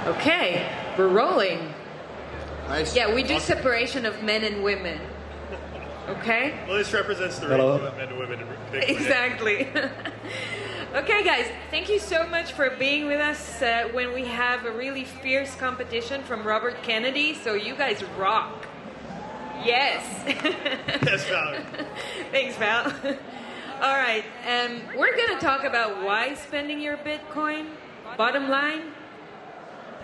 Okay, we're rolling. Nice. Yeah, we do separation of men and women. Okay? Well, this represents the ratio of men and women in Bitcoin. Exactly. Okay, guys, thank you so much for being with us when we have a really fierce competition from Robert Kennedy. So you guys rock. Yes. Yes, Val. Thanks, Val. All right, we're going to talk about why spending your Bitcoin. Bottom line,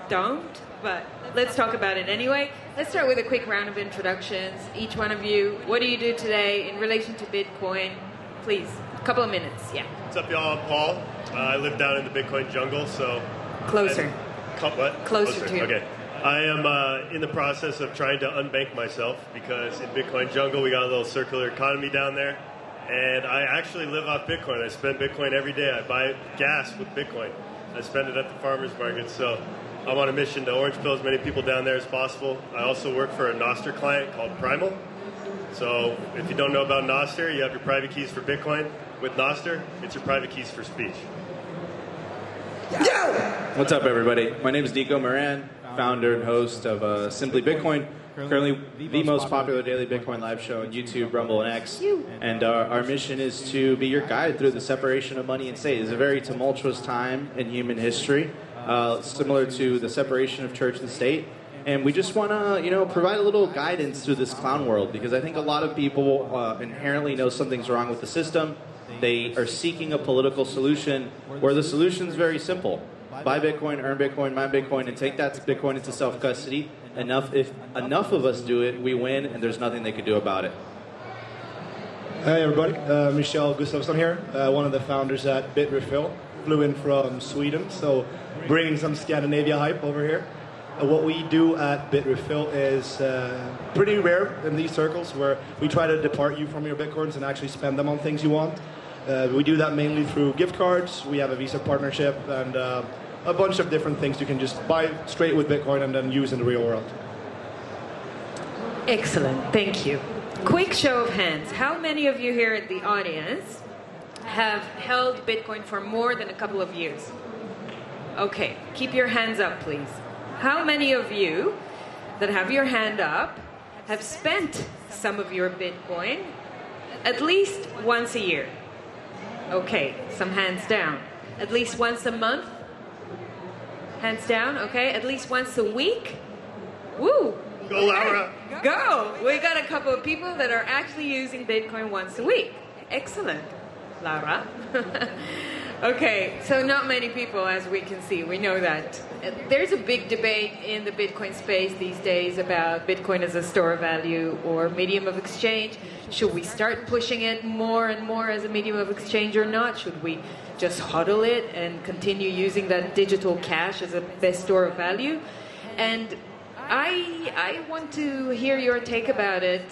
don't, but let's talk about it anyway. Let's start with a quick round of introductions. Each one of you, what do you do today in relation to Bitcoin? Please, a couple of minutes, yeah. What's up, y'all? I'm Paul. I live down in the Bitcoin jungle, so... Closer. What? Closer to you. Okay. I am in the process of trying to unbank myself because in Bitcoin jungle we got a little circular economy down there, and I actually live off Bitcoin. I spend Bitcoin every day. I buy gas with Bitcoin. I spend it at the farmer's market, so I'm on a mission to orange pill as many people down there as possible. I also work for a Nostr client called Primal. So if you don't know about Nostr, you have your private keys for Bitcoin. With Nostr, it's your private keys for speech. What's up, everybody? My name is Nico Moran, founder and host of Simply Bitcoin, currently the most popular daily Bitcoin live show on YouTube, Rumble, and X. And our mission is to be your guide through the separation of money and state. It's a very tumultuous time in human history, similar to the separation of church and state. And we just want to, provide a little guidance through this clown world, because I think a lot of people inherently know something's wrong with the system. They are seeking a political solution where the solution is very simple. Buy Bitcoin, earn Bitcoin, mine Bitcoin, and take that Bitcoin into self-custody. If enough of us do it, we win, and there's nothing they can do about it. Hey, everybody. Michel Gustavsson here, one of the founders at Bitrefill. Flew in from Sweden, so bringing some Scandinavia hype over here. What we do at Bitrefill is pretty rare in these circles, where we try to depart you from your Bitcoins and actually spend them on things you want. We do that mainly through gift cards. We have a Visa partnership and a bunch of different things you can just buy straight with Bitcoin and then use in the real world. Excellent, thank you. Quick show of hands. How many of you here in the audience have held Bitcoin for more than a couple of years? Okay, keep your hands up, please. How many of you that have your hand up have spent some of your Bitcoin at least once a year? Okay, some hands down. At least once a month? Hands down, okay. At least once a week? Woo! Go, Laura! Go! We got a couple of people that are actually using Bitcoin once a week. Excellent, Laura. Okay, so not many people, as we can see. We know that. There's a big debate in the Bitcoin space these days about Bitcoin as a store of value or medium of exchange. Should we start pushing it more and more as a medium of exchange or not? Should we just hodl it and continue using that digital cash as a best store of value? And I want to hear your take about it.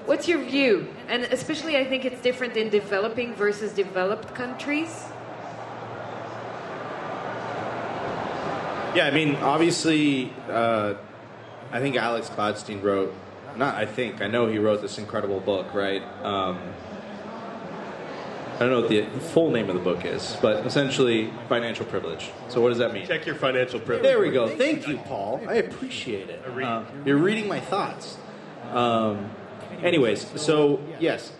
What's your view? And especially, I think it's different in developing versus developed countries. Yeah, I mean, obviously, I think Alex Gladstein wrote, I know he wrote this incredible book, right? I don't know what the full name of the book is, but essentially financial privilege. So what does that mean? Check your financial privilege. There we go. Thank you, Paul. I appreciate it. You're reading my thoughts. Anyways, so yes,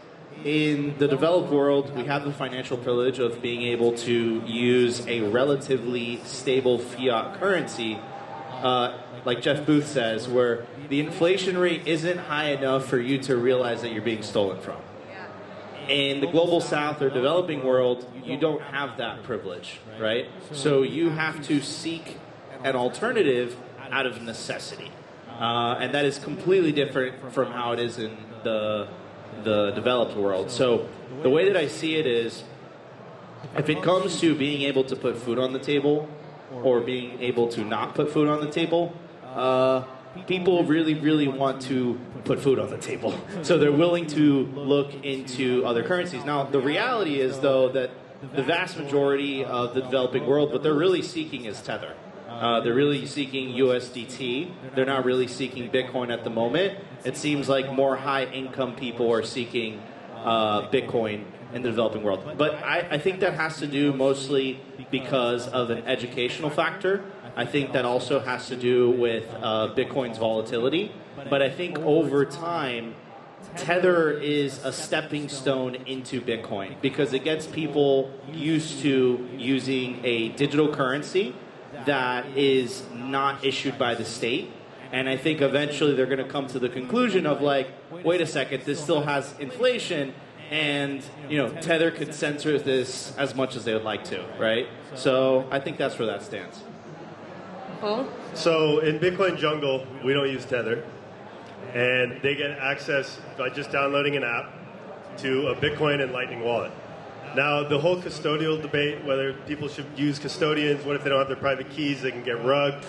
in the developed world, we have the financial privilege of being able to use a relatively stable fiat currency, like Jeff Booth says, where the inflation rate isn't high enough for you to realize that you're being stolen from. In the global south or developing world, you don't have that privilege, right? So you have to seek an alternative out of necessity. And that is completely different from how it is in the developed world. So the way that I see it is, if it comes to being able to put food on the table or being able to not put food on the table, people really, really want to put food on the table. So they're willing to look into other currencies. Now, the reality is, though, that the vast majority of the developing world, what they're really seeking is Tether. They're really seeking USDT. They're not really seeking Bitcoin at the moment. It seems like more high-income people are seeking Bitcoin in the developing world. But I think that has to do mostly because of an educational factor. I think that also has to do with Bitcoin's volatility. But I think over time, Tether is a stepping stone into Bitcoin because it gets people used to using a digital currency that is not issued by the state. And I think eventually they're going to come to the conclusion of like, wait a second, this still has inflation, and Tether could censor this as much as they would like to, right? So I think that's where that stands. Paul? So in Bitcoin Jungle, we don't use Tether. And they get access by just downloading an app to a Bitcoin and Lightning wallet. Now, the whole custodial debate, whether people should use custodians, what if they don't have their private keys, they can get rugged,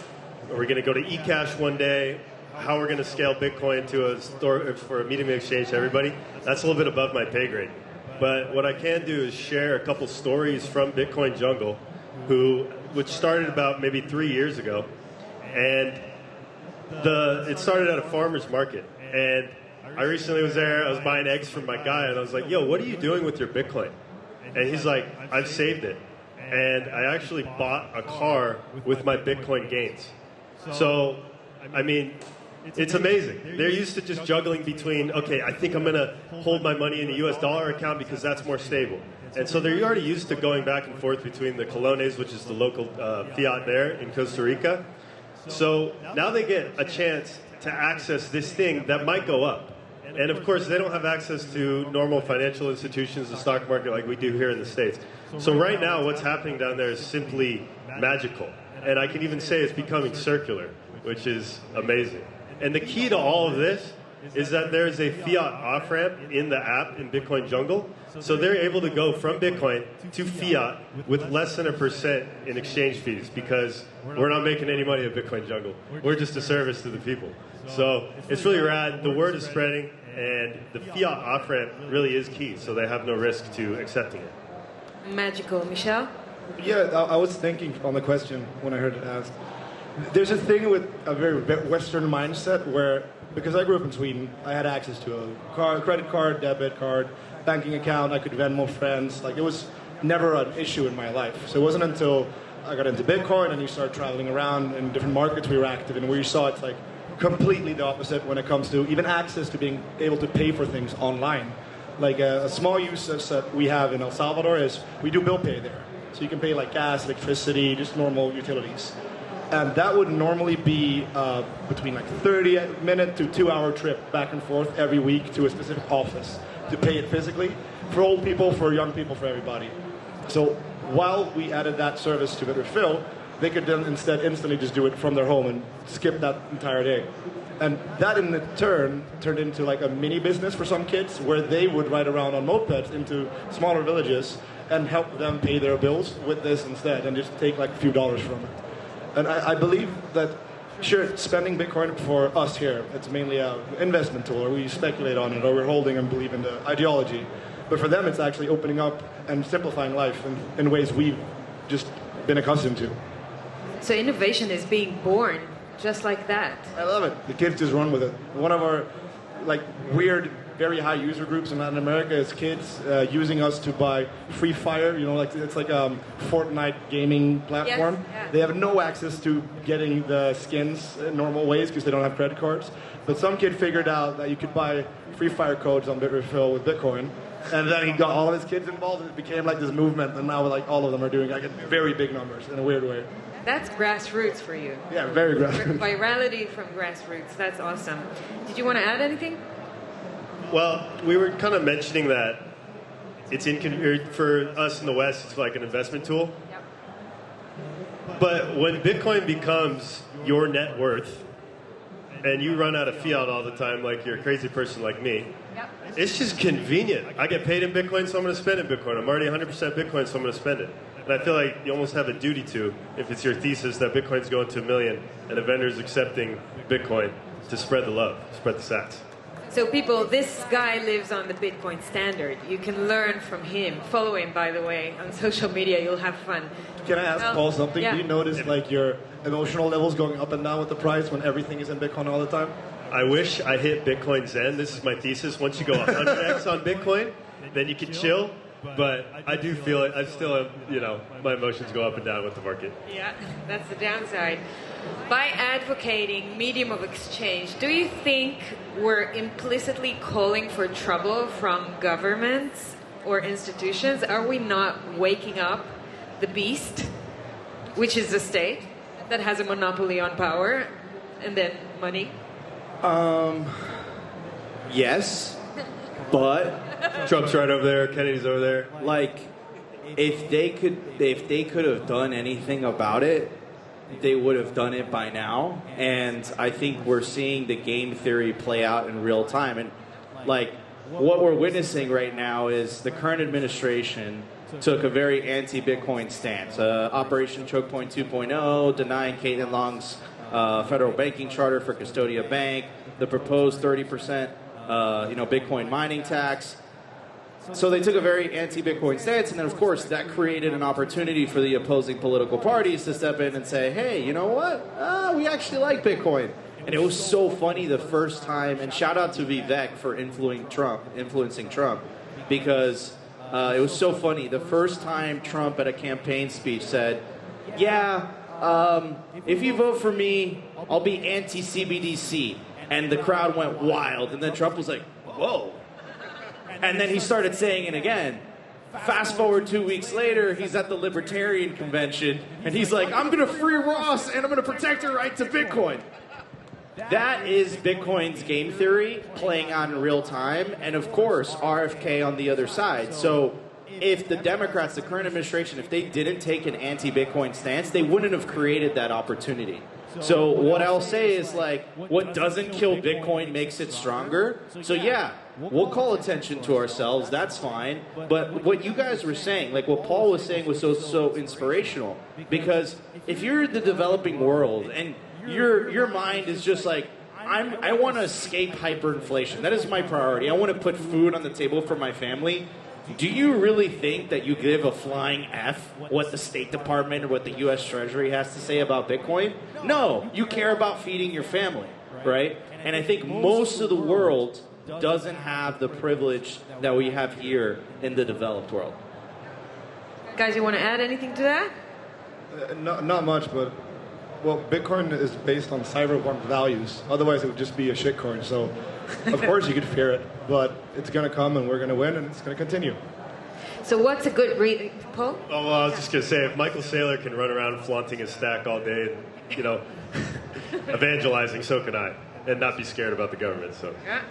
or we're going to go to eCash one day, how we're going to scale Bitcoin to a store for a medium exchange to everybody, that's a little bit above my pay grade. But what I can do is share a couple stories from Bitcoin Jungle, which started about maybe 3 years ago, and it started at a farmer's market, and I recently was there. I was buying eggs from my guy, and I was like, "Yo, what are you doing with your Bitcoin?" And he's like, "I've saved it, and I actually bought a car with my Bitcoin gains." So, I mean, it's amazing. They're used to just juggling between, okay, I think I'm going to hold my money in the US dollar account because that's more stable. And so they're already used to going back and forth between the colones, which is the local fiat there in Costa Rica. So now they get a chance to access this thing that might go up. And of course, they don't have access to normal financial institutions, the stock market like we do here in the States. So right now, what's happening down there is simply magical. And I can even say it's becoming circular, which is amazing. And the key to all of this is that there is a fiat off-ramp in the app in Bitcoin Jungle. So they're able to go from Bitcoin to fiat with less than 1% in exchange fees because we're not making any money at Bitcoin Jungle. We're just a service to the people. So it's really rad. The word is spreading, and the fiat off-ramp really is key. So they have no risk to accepting it. Magical. Michel? Yeah, I was thinking on the question when I heard it asked. There's a thing with a very Western mindset where, because I grew up in Sweden, I had access to a credit card, debit card, banking account. I could Venmo friends. Like, it was never an issue in my life. So it wasn't until I got into Bitcoin and you start traveling around in different markets we were active in where you saw it's like completely the opposite when it comes to even access to being able to pay for things online. Like a small use that we have in El Salvador is we do bill pay there. So you can pay like gas, electricity, just normal utilities. And that would normally be between like 30-minute to 2-hour trip back and forth every week to a specific office to pay it physically for old people, for young people, for everybody. So while we added that service to Bitrefill, they could then instead instantly just do it from their home and skip that entire day. And that in turn turned into like a mini business for some kids where they would ride around on mopeds into smaller villages and help them pay their bills with this instead and just take like a few dollars from it. And I believe that, sure, spending Bitcoin for us here, it's mainly an investment tool, or we speculate on it, or we're holding and believe in the ideology. But for them, it's actually opening up and simplifying life in ways we've just been accustomed to. So innovation is being born just like that. I love it. The kids just run with it. One of our weird, very high user groups in Latin America is kids using us to buy Free Fire. It's like a Fortnite gaming platform. Yes, yeah. They have no access to getting the skins in normal ways because they don't have credit cards. But some kid figured out that you could buy Free Fire codes on Bitrefill with Bitcoin. And then he got all of his kids involved, and it became like this movement. And now all of them are doing very big numbers in a weird way. That's grassroots for you. Yeah, very grassroots. Virality from grassroots. That's awesome. Did you want to add anything? Well, we were kind of mentioning that it's for us in the West, it's like an investment tool. Yep. But when Bitcoin becomes your net worth, and you run out of fiat all the time like you're a crazy person like me, Yep. it's just convenient. I get paid in Bitcoin, so I'm going to spend in Bitcoin. I'm already 100% Bitcoin, so I'm going to spend it. And I feel like you almost have a duty to, if it's your thesis that Bitcoin's going to $1 million and a vendor's accepting Bitcoin, to spread the love, spread the sats. So people, this guy lives on the Bitcoin standard. You can learn from him. Follow him, by the way, on social media. You'll have fun. Can I ask Paul something? Yeah. Do you notice your emotional levels going up and down with the price when everything is in Bitcoin all the time? I wish I hit Bitcoin Zen. This is my thesis. Once you go 100x on Bitcoin, then you can chill. but I do feel it. I still am, my emotions go up and down with the market. Yeah, that's the downside. By advocating medium of exchange, do you think we're implicitly calling for trouble from governments or institutions? Are we not waking up the beast, which is the state, that has a monopoly on power and then money? Yes, but Trump's right over there. Kennedy's over there. like, if they could have done anything about it, they would have done it by now. And I think we're seeing the game theory play out in real time. And like, what we're witnessing right now is the current administration took a very anti-Bitcoin stance. Operation Choke Point 2.0, denying Caitlin Long's federal banking charter for Custodia Bank, the proposed 30% Bitcoin mining tax. So they took a very anti-Bitcoin stance, and then of course that created an opportunity for the opposing political parties to step in and say, hey, you know what? We actually like Bitcoin. And it was so funny the first time, and shout out to Vivek for influencing Trump, because it was so funny. The first time Trump at a campaign speech said, if you vote for me, I'll be anti-CBDC. And the crowd went wild. And then Trump was like, whoa. And then he started saying it again. Fast forward 2 weeks later, he's at the Libertarian Convention. And he's like, I'm going to free Ross and I'm going to protect her right to Bitcoin. That is Bitcoin's game theory playing out in real time. And of course, RFK on the other side. So if the Democrats, the current administration, if they didn't take an anti-Bitcoin stance, they wouldn't have created that opportunity. So what I'll say is, like, what doesn't kill Bitcoin makes it stronger. So yeah, we'll call attention to ourselves. That's fine. But what you guys were saying, like what Paul was saying, was so inspirational. Because if you're in the developing world and your mind is just like, I want to escape hyperinflation. That is my priority. I want to put food on the table for my family. Do you really think that you give a flying F what the State Department or what the U.S. Treasury has to say about Bitcoin? No, you care about feeding your family, right? And I think most of the world doesn't have the privilege that we have here in the developed world. Guys, you want to add anything to that? Not much, but Bitcoin is based on cyberpunk values. Otherwise, it would just be a shitcoin. So, of course, you could fear it, but it's going to come, and we're going to win, and it's going to continue. So, what's a good reason, Paul? Oh, well, I was just going to say, if Michael Saylor can run around flaunting his stack all day and, evangelizing, so can I, and not be scared about the government. So. Yeah.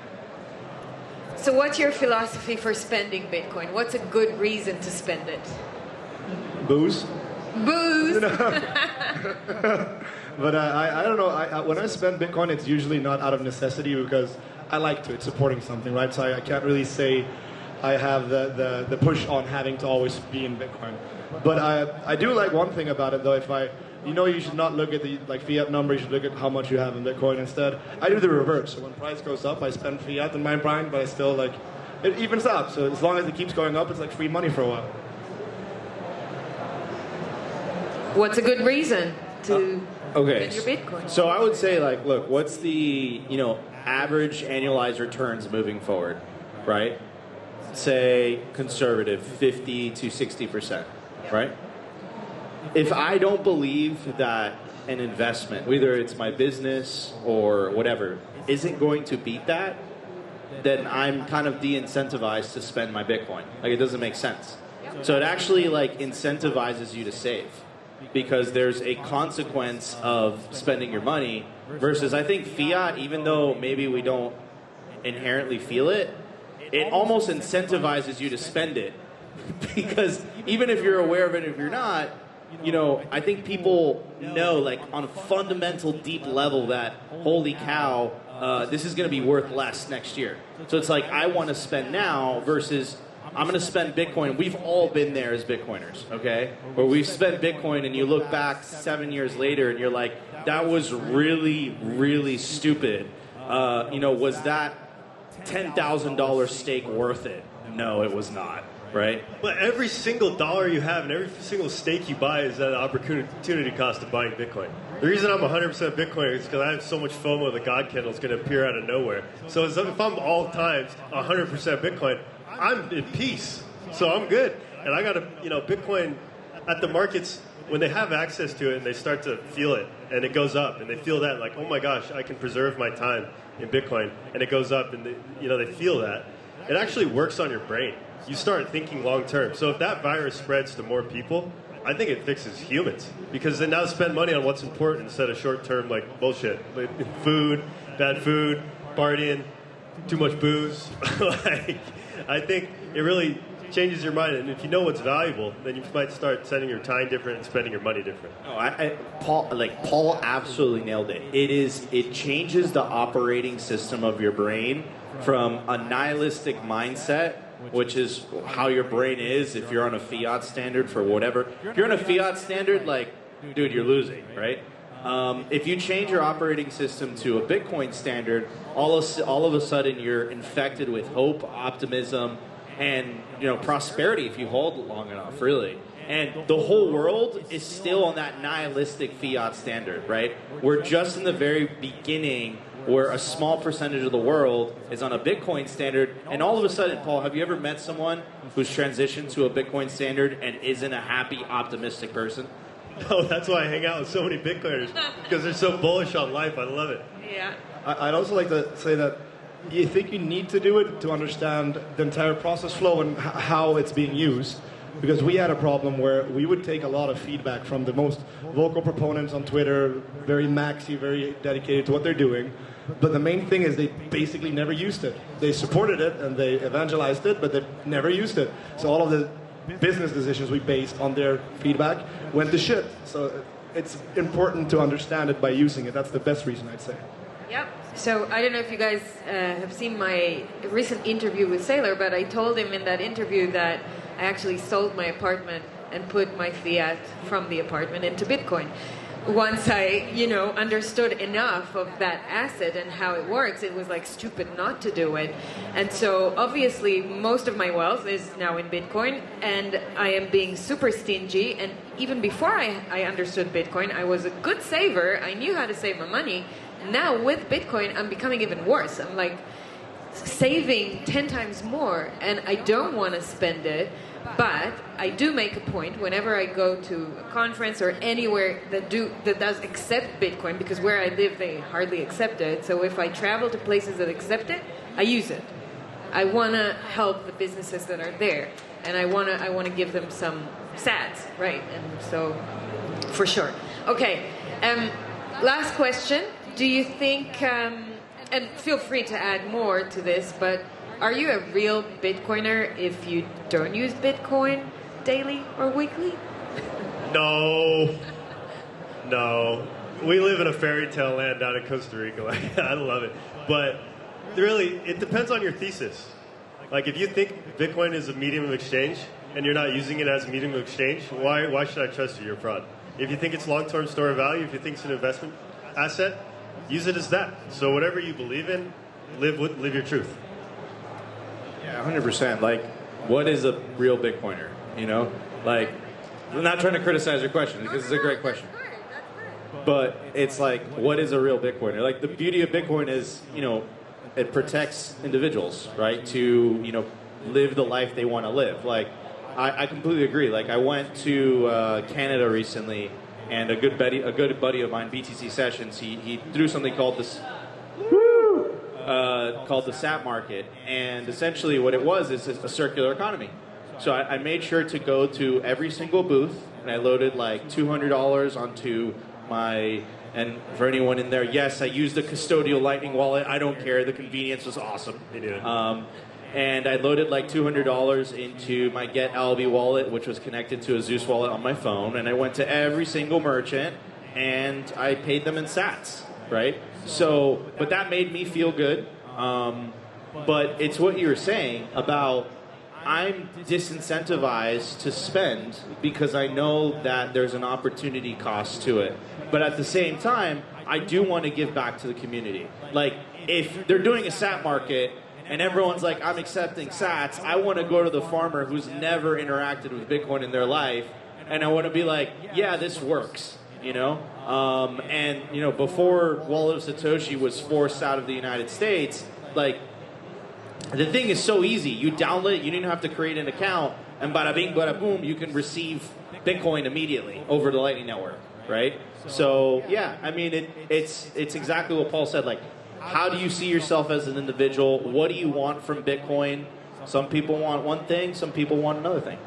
So, what's your philosophy for spending Bitcoin? What's a good reason to spend it? Booze. Booze. But I don't know. When I spend Bitcoin, it's usually not out of necessity because I like to. It's supporting something, right? So I can't really say I have the push on having to always be in Bitcoin. But I do like one thing about it, though. You should not look at the fiat number. You should look at how much you have in Bitcoin instead. I do the reverse. So when price goes up, I spend fiat in my mind, but I still it evens out. So as long as it keeps going up, it's like free money for a while. What's a good reason to spend your Bitcoin? So I would say, look, what's the average annualized returns moving forward, right? Say conservative, 50 to 60%, right? If I don't believe that an investment, whether it's my business or whatever, isn't going to beat that, then I'm kind of de-incentivized to spend my Bitcoin. It doesn't make sense. So it actually incentivizes you to save, because there's a consequence of spending your money versus, I think, fiat, even though maybe we don't inherently feel it, it almost incentivizes you to spend it. Because even if you're aware of it, if you're not, I think people know, on a fundamental, deep level that, holy cow, this is going to be worth less next year. So it's I want to spend now versus I'm going to spend Bitcoin. We've all been there as Bitcoiners, okay? Where we've spent Bitcoin and you look back 7 years later and you're like, that was really, really stupid. Was that $10,000 stake worth it? No, it was not, right? But every single dollar you have and every single stake you buy is that opportunity cost of buying Bitcoin. The reason I'm 100% Bitcoiner is because I have so much FOMO that God Kindle is going to appear out of nowhere. So if I'm all times 100% Bitcoin, I'm in peace. So I'm good. And I got to, Bitcoin at the markets, when they have access to it and they start to feel it and it goes up and they feel that like, oh my gosh, I can preserve my time in Bitcoin, and it goes up and they feel that. It actually works on your brain. You start thinking long term. So if that virus spreads to more people, I think it fixes humans, because they now spend money on what's important instead of short term like bullshit, like bad food, partying, too much booze. I think it really changes your mind, and if you know what's valuable, then you might start setting your time different and spending your money different. No, Paul absolutely nailed it. It changes the operating system of your brain from a nihilistic mindset, which is how your brain is if you're on a fiat standard for whatever. If you're on a fiat standard, dude, you're losing, right? If you change your operating system to a Bitcoin standard, all of a sudden you're infected with hope, optimism, and prosperity if you hold it long enough, really. And the whole world is still on that nihilistic fiat standard, right? We're just in the very beginning where a small percentage of the world is on a Bitcoin standard, and all of a sudden, Paul, have you ever met someone who's transitioned to a Bitcoin standard and isn't a happy, optimistic person? No, that's why I hang out with so many Bitcoiners, because they're so bullish on life. I love it. Yeah. I'd also like to say that you think you need to do it to understand the entire process flow and how it's being used. Because we had a problem where we would take a lot of feedback from the most vocal proponents on Twitter, very maxi, very dedicated to what they're doing. But the main thing is they basically never used it. They supported it and they evangelized it, but they never used it. So all of the business decisions we based on their feedback went to shit. So it's important to understand it by using it. That's the best reason, I'd say. Yep. So I don't know if you guys have seen my recent interview with Saylor, but I told him in that interview that I actually sold my apartment and put my fiat from the apartment into Bitcoin. Once I, understood enough of that asset and how it works, it was like stupid not to do it. And so obviously most of my wealth is now in Bitcoin, and I am being super stingy. And even before I understood Bitcoin, I was a good saver. I knew how to save my money. Now with Bitcoin, I'm becoming even worse. I'm like saving 10 times more, and I don't want to spend it. But I do make a point whenever I go to a conference or anywhere that does accept Bitcoin, because where I live they hardly accept it. So if I travel to places that accept it, I use it. I want to help the businesses that are there, and I want to give them some sats, right? And so, for sure. Okay. Last question. Do you think? And feel free to add more to this, but are you a real Bitcoiner if you don't use Bitcoin daily or weekly? No. We live in a fairy tale land down in Costa Rica. I love it. But really, it depends on your thesis. Like, if you think Bitcoin is a medium of exchange and you're not using it as a medium of exchange, why should I trust you? You're a fraud. If you think it's long-term store of value, if you think it's an investment asset, use it as that. So whatever you believe in, live your truth. Yeah, 100%. Like, what is a real Bitcoiner? Like, I'm not trying to criticize your question because it's a great question. But it's like, what is a real Bitcoiner? Like, the beauty of Bitcoin is, it protects individuals, right? To, live the life they want to live. Like, I completely agree. Like, I went to Canada recently, and a good buddy of mine, BTC Sessions, he threw something called this. Called the SAP market, and essentially what it was is a circular economy. So I made sure to go to every single booth, and I loaded like $200 onto my, and for anyone in there, yes, I used a custodial Lightning wallet. I don't care. The convenience was awesome. And I loaded like $200 into my Get Alby wallet, which was connected to a Zeus wallet on my phone, and I went to every single merchant, and I paid them in sats, right? So, but that made me feel good. But it's what you were saying about I'm disincentivized to spend because I know that there's an opportunity cost to it. But at the same time, I do want to give back to the community. Like, if they're doing a sat market and everyone's like, I'm accepting sats, I want to go to the farmer who's never interacted with Bitcoin in their life, and I want to be like, yeah, this works. And before Wallet of Satoshi was forced out of the United States, like, the thing is so easy. You download it, you didn't have to create an account, and bada bing, bada boom, you can receive Bitcoin immediately over the Lightning Network, right? So yeah, I mean, it's exactly what Paul said. Like, how do you see yourself as an individual? What do you want from Bitcoin? Some people want one thing, some people want another thing.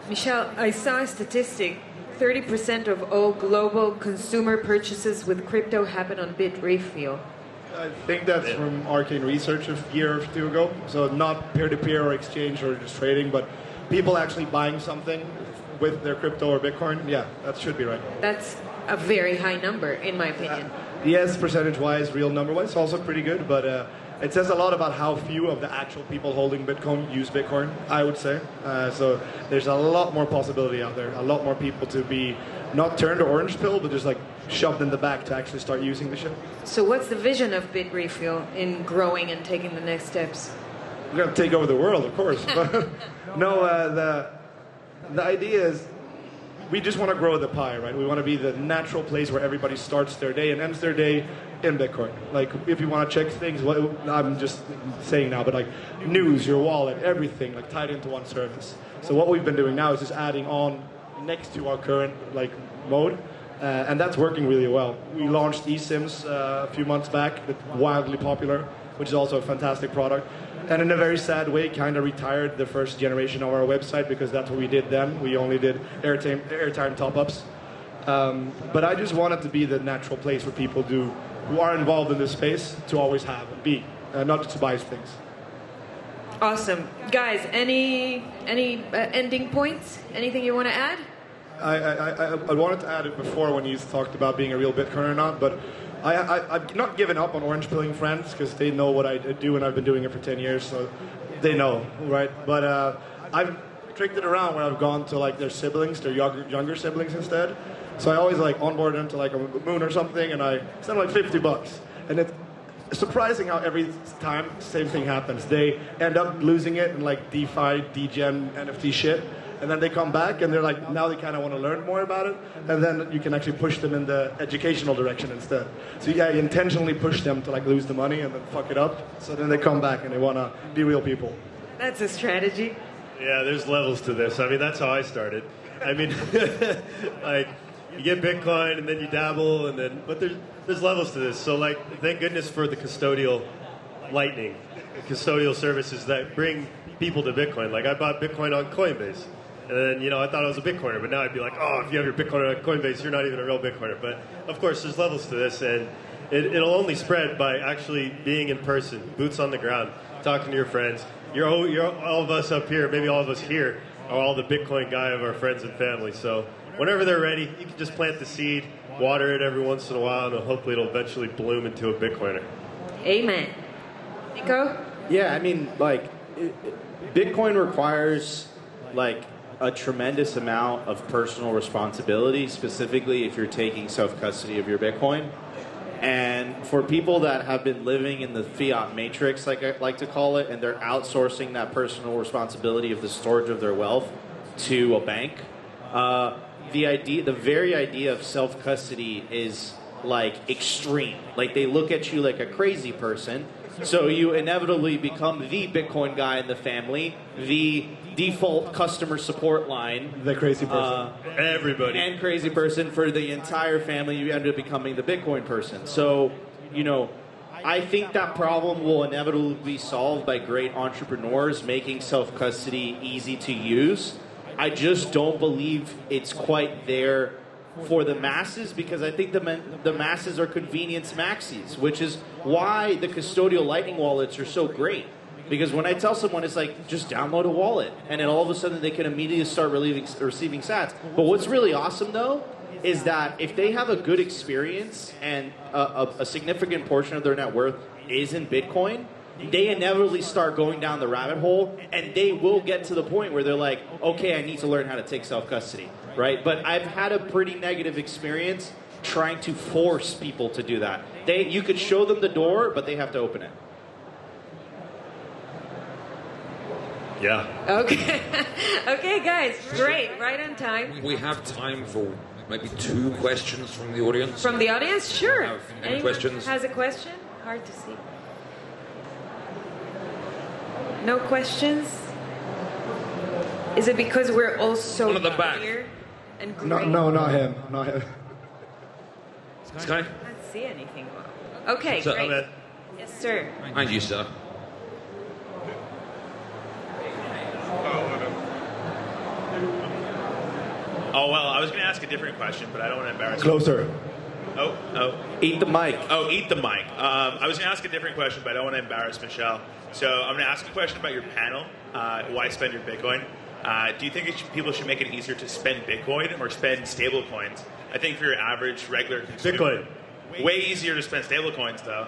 Michel, I saw a statistic. 30% of all global consumer purchases with crypto happen on Bitrefill. I think that's from Arcane Research a year or two ago. So not peer-to-peer or exchange or just trading, but people actually buying something with their crypto or Bitcoin. Yeah, that should be right. That's a very high number, in my opinion. Yes, percentage-wise, real number-wise, it's also pretty good, but it says a lot about how few of the actual people holding Bitcoin use Bitcoin, I would say. So there's a lot more possibility out there, a lot more people to be not turned to orange pill, but just like shoved in the back to actually start using the shit. So what's the vision of Bitrefill in growing and taking the next steps? We're going to take over the world, of course. But no, the idea is we just want to grow the pie, right? We want to be the natural place where everybody starts their day and ends their day in Bitcoin. Like, if you want to check things, well, I'm just saying now, but like news, your wallet, everything, like tied into one service. So what we've been doing now is just adding on next to our current like mode, and that's working really well. We launched eSIMs a few months back. It's wildly popular, which is also a fantastic product. And in a very sad way, kind of retired the first generation of our website because that's what we did then. We only did airtime top-ups. But I just wanted to be the natural place for people who are involved in this space to always have and be, not just to buy things. Awesome. Guys, any ending points? Anything you want to add? I wanted to add it before when you talked about being a real Bitcoiner or not, but I've not given up on orange pilling friends because they know what I do and I've been doing it for 10 years, so they know, right? But I've tricked it around where I've gone to like their siblings, their younger siblings instead. So I always like onboard them to like a moon or something, and I send them like $50. And it's surprising how every time same thing happens. They end up losing it in like DeFi, DGen, NFT shit. And then they come back and they're like, now they kind of want to learn more about it. And then you can actually push them in the educational direction instead. So yeah, you intentionally push them to like lose the money and then fuck it up. So then they come back and they want to be real people. That's a strategy. Yeah, there's levels to this. I mean, that's how I started. I mean, like, you get Bitcoin and then you dabble and then, but there's levels to this. So like, thank goodness for the custodial Lightning, custodial services that bring people to Bitcoin. Like, I bought Bitcoin on Coinbase. And then, you know, I thought I was a Bitcoiner, but now I'd be like, oh, if you have your Bitcoin on Coinbase, you're not even a real Bitcoiner. But, of course, there's levels to this, and it'll only spread by actually being in person, boots on the ground, talking to your friends. You're all of us up here, maybe all of us here, are all the Bitcoin guy of our friends and family. So whenever they're ready, you can just plant the seed, water it every once in a while, and hopefully it'll eventually bloom into a Bitcoiner. Amen. Nico? Yeah, I mean, like, Bitcoin requires, like, a tremendous amount of personal responsibility, specifically if you're taking self-custody of your Bitcoin. And for people that have been living in the fiat matrix, like I like to call it, and they're outsourcing that personal responsibility of the storage of their wealth to a bank, the very idea of self-custody is like extreme. Like, they look at you like a crazy person. So you inevitably become the Bitcoin guy in the family, the default customer support line. The crazy person. Everybody. And crazy person for the entire family. You end up becoming the Bitcoin person. So, you know, I think that problem will inevitably be solved by great entrepreneurs making self-custody easy to use. I just don't believe it's quite there for the masses, because I think the masses are convenience maxis, which is why the custodial Lightning wallets are so great. Because when I tell someone, it's like, just download a wallet, and then all of a sudden they can immediately start receiving sats. But what's really awesome, though, is that if they have a good experience and a significant portion of their net worth is in Bitcoin, they inevitably start going down the rabbit hole, and they will get to the point where they're like, okay, I need to learn how to take self-custody, right? But I've had a pretty negative experience trying to force people to do that. You could show them the door, but they have to open it. Yeah. Okay. Okay, guys. Great. Right on time. We have time for maybe 2 questions from the audience. From the audience? Sure. Any questions? Has a question? Hard to see. No questions? Is it because we're all so One at the back. clear and great? No, not him. Not him. Sky? I can't see anything. Okay, So, great. Yes, sir. And you, sir. Oh, well, I was going to ask a different question, but I don't want to embarrass you. Closer. Oh. Eat the mic. Oh, eat the mic. I was going to ask a different question, but I don't want to embarrass Michel. So I'm going to ask a question about your panel. Why spend your Bitcoin? Do you think people should make it easier to spend Bitcoin or spend stablecoins? I think for your average, regular consumer... Bitcoin. Way easier to spend stablecoins, though.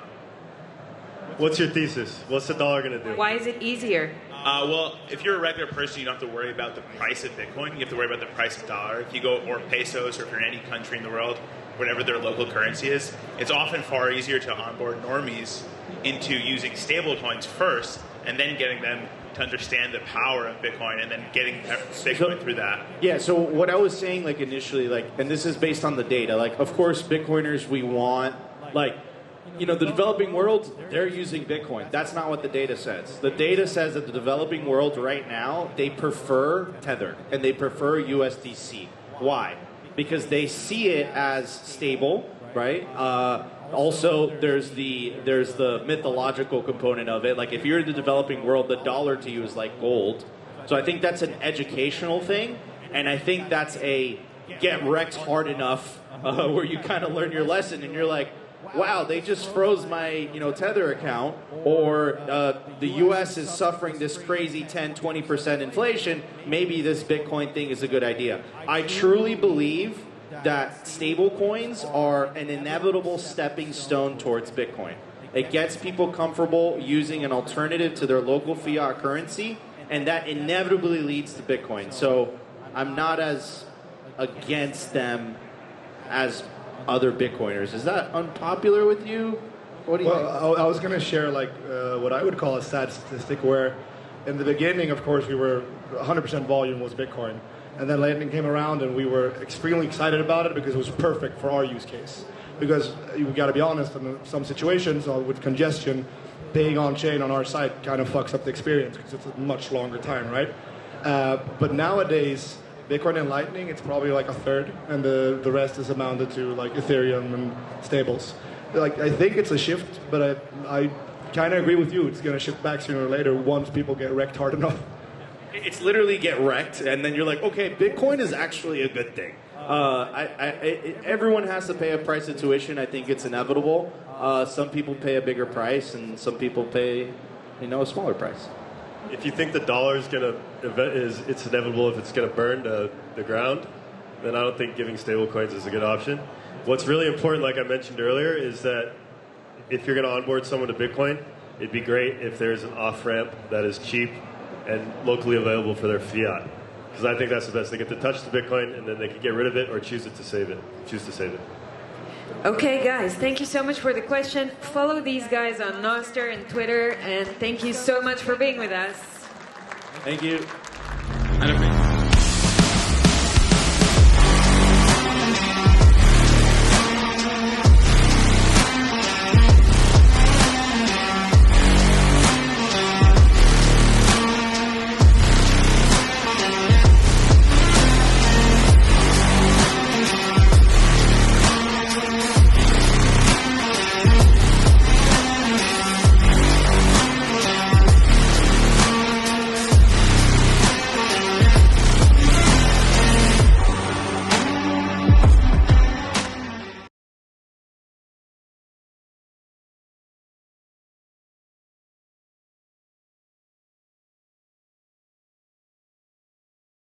What's your thesis? What's the dollar going to do? Why is it easier? Well, if you're a regular person, you don't have to worry about the price of Bitcoin. You have to worry about the price of dollar. If you go, or pesos, or if you're in any country in the world, whatever their local currency is, it's often far easier to onboard normies into using stablecoins first, and then getting them to understand the power of Bitcoin, and then getting Bitcoin through that. Yeah, so what I was saying, like, initially, like, and this is based on the data, like, of course, Bitcoiners, we want, like, you know, the developing world, they're using Bitcoin. That's not what the data says. The data says that the developing world right now, they prefer Tether, and they prefer USDC. Why? Because they see it as stable, right? Also, there's the mythological component of it. Like, if you're in the developing world, the dollar to you is like gold. So I think that's an educational thing, and I think that's a get wrecked hard enough where you kind of learn your lesson, and you're like, wow, they just froze my, Tether account, or the U.S. is suffering this crazy 10, 20% inflation. Maybe this Bitcoin thing is a good idea. I truly believe that stable coins are an inevitable stepping stone towards Bitcoin. It gets people comfortable using an alternative to their local fiat currency, and that inevitably leads to Bitcoin. So I'm not as against them as other Bitcoiners. Is that unpopular with you? What do you think? I was going to share what I would call a sad statistic where in the beginning, of course, we were 100% volume was Bitcoin. And then Lightning came around and we were extremely excited about it because it was perfect for our use case. Because you got to be honest, in some situations with congestion, paying on chain on our site kind of fucks up the experience because it's a much longer time, right? But nowadays, Bitcoin and Lightning, it's probably like a third, and the rest is amounted to like Ethereum and stables. Like, I think it's a shift, but I kind of agree with you. It's going to shift back sooner or later once people get wrecked hard enough. It's literally get wrecked, and then you're like, okay, Bitcoin is actually a good thing. Everyone has to pay a price of tuition. I think it's inevitable. Some people pay a bigger price, and some people pay, a smaller price. If you think the dollar is it's inevitable if it's going to burn to the ground, then I don't think giving stablecoins is a good option. What's really important, like I mentioned earlier, is that if you're going to onboard someone to Bitcoin, it'd be great if there's an off-ramp that is cheap and locally available for their fiat. Because I think that's the best. They get to touch the Bitcoin, and then they can get rid of it or choose to save it. Okay, guys, thank you so much for the question. Follow these guys on Nostr and Twitter, and thank you so much for being with us. Thank you. And